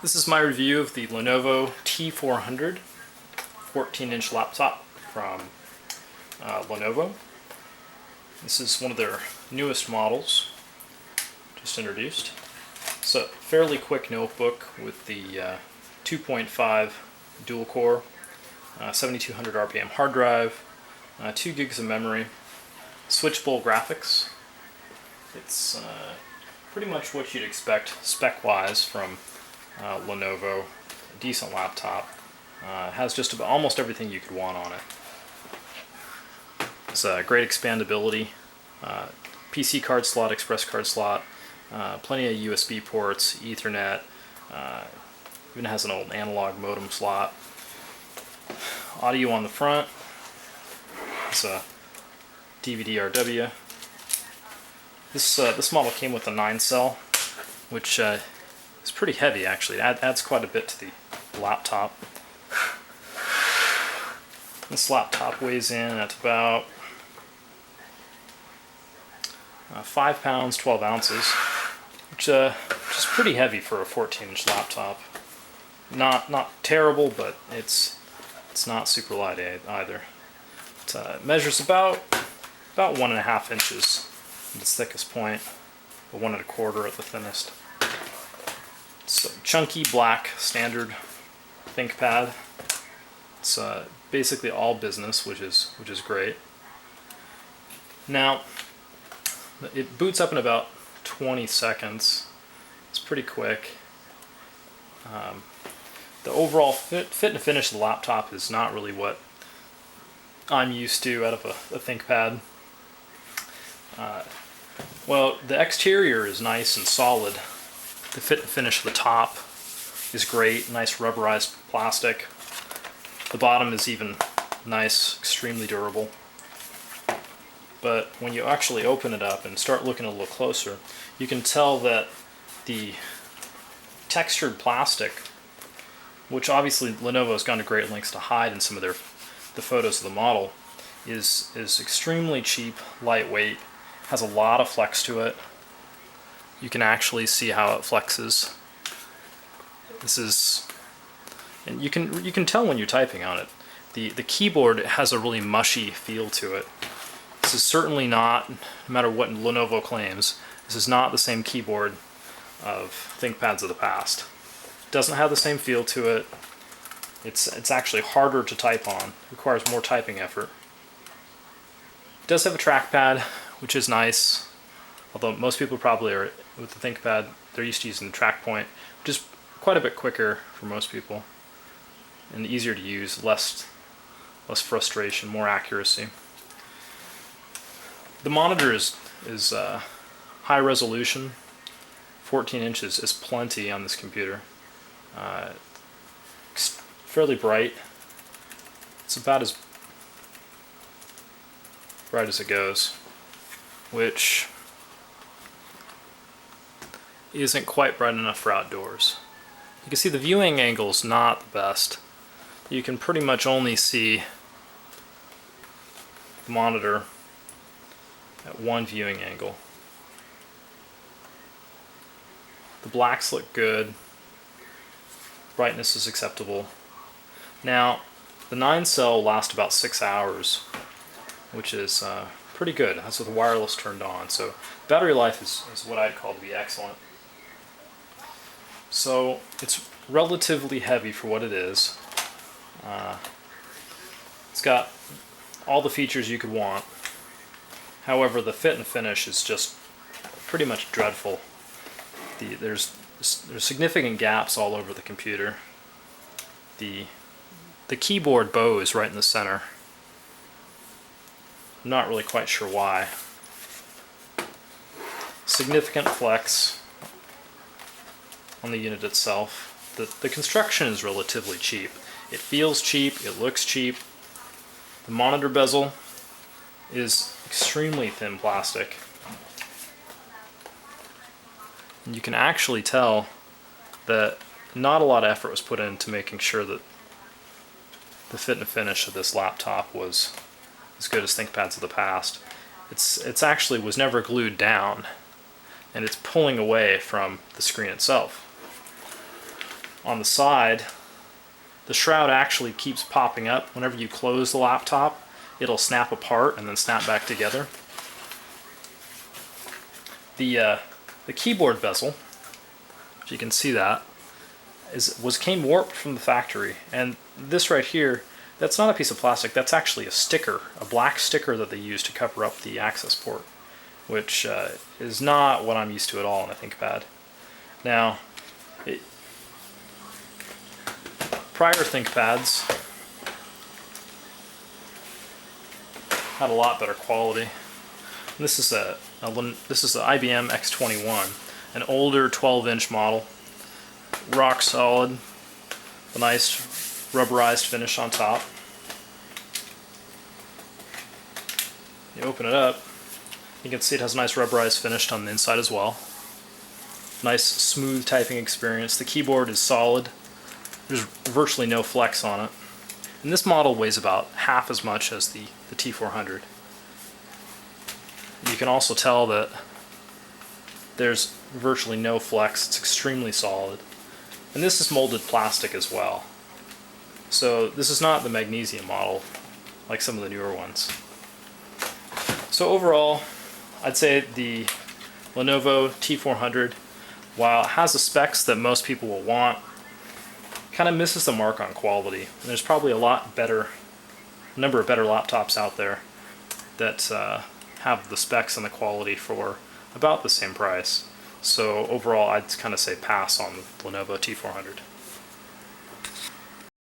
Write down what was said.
This is my review of the Lenovo T400 14-inch laptop from Lenovo. This is one of their newest models, just introduced. It's a fairly quick notebook with the 2.5 dual core, 7200 RPM hard drive, 2 gigs of memory, switchable graphics. It's pretty much what you'd expect spec-wise from Lenovo. A decent laptop. Has just about almost everything you could want on it. It's a great expandability, PC card slot, express card slot, plenty of USB ports, Ethernet, even has an old analog modem slot. Audio on the front. It's a DVD RW. This model came with a 9-cell, which is pretty heavy actually. It adds quite a bit to the laptop. This laptop weighs in at about 5 pounds, 12 ounces, which is pretty heavy for a 14-inch laptop. Not terrible, but it's not super light either. It measures about 1.5 inches at its thickest point, but 1.25 at the thinnest. It's a chunky black standard ThinkPad. It's basically all business, which is great. Now, it boots up in about 20 seconds. It's pretty quick. The overall fit and finish of the laptop is not really what I'm used to out of a ThinkPad. Well, the exterior is nice and solid. The fit and finish of the top is great, nice rubberized plastic. The bottom is even nice, extremely durable. But when you actually open it up and start looking a little closer, you can tell that the textured plastic, which obviously Lenovo has gone to great lengths to hide in some of the photos of the model, is extremely cheap, lightweight, has a lot of flex to it. You can actually see how it flexes. And you can tell when you're typing on it. The keyboard has a really mushy feel to it. This is certainly not, no matter what Lenovo claims, this is not the same keyboard of ThinkPads of the past. It doesn't have the same feel to it. It's actually harder to type on. It requires more typing effort. It does have a trackpad, which is nice. Although most people probably are, with the ThinkPad, they're used to using the track point, which is quite a bit quicker for most people. And easier to use, less frustration, more accuracy. The monitor is high resolution. 14 inches is plenty on this computer. Fairly bright. It's about as bright as it goes, which isn't quite bright enough for outdoors. You can see the viewing angle is not the best. You can pretty much only see the monitor at one viewing angle. The blacks look good. Brightness is acceptable. Now, the 9-cell lasts about 6 hours, which is pretty good. That's with the wireless turned on. So battery life is what I'd call to be excellent. So it's relatively heavy for what it is. It's got all the features you could want. However, the fit and finish is just pretty much dreadful. There's significant gaps all over the computer. The keyboard bow is right in the center. I'm not really quite sure why. Significant flex on the unit itself. The construction is relatively cheap. It feels cheap, it looks cheap. The monitor bezel is extremely thin plastic. And you can actually tell that not a lot of effort was put into making sure that the fit and finish of this laptop was as good as ThinkPads of the past. It's actually was never glued down, and it's pulling away from the screen itself. on the side, the shroud actually keeps popping up. Whenever you close the laptop, it'll snap apart and then snap back together. The keyboard bezel, if you can see that, came warped from the factory, and this right here, that's not a piece of plastic, that's actually a sticker, a black sticker that they use to cover up the access port, which is not what I'm used to at all in a ThinkPad. Now, prior ThinkPads had a lot better quality. And this is the IBM X21, an older 12-inch model, rock solid, a nice rubberized finish on top. You open it up, you can see it has a nice rubberized finish on the inside as well. Nice smooth typing experience. The keyboard is solid. There's virtually no flex on it. And this model weighs about half as much as the T400. You can also tell that there's virtually no flex. It's extremely solid. And this is molded plastic as well. So this is not the magnesium model like some of the newer ones. So overall, I'd say the Lenovo T400, while it has the specs that most people will want, kind of misses the mark on quality. And there's probably a number of better laptops out there that have the specs and the quality for about the same price. So overall, I'd kind of say pass on the Lenovo T400.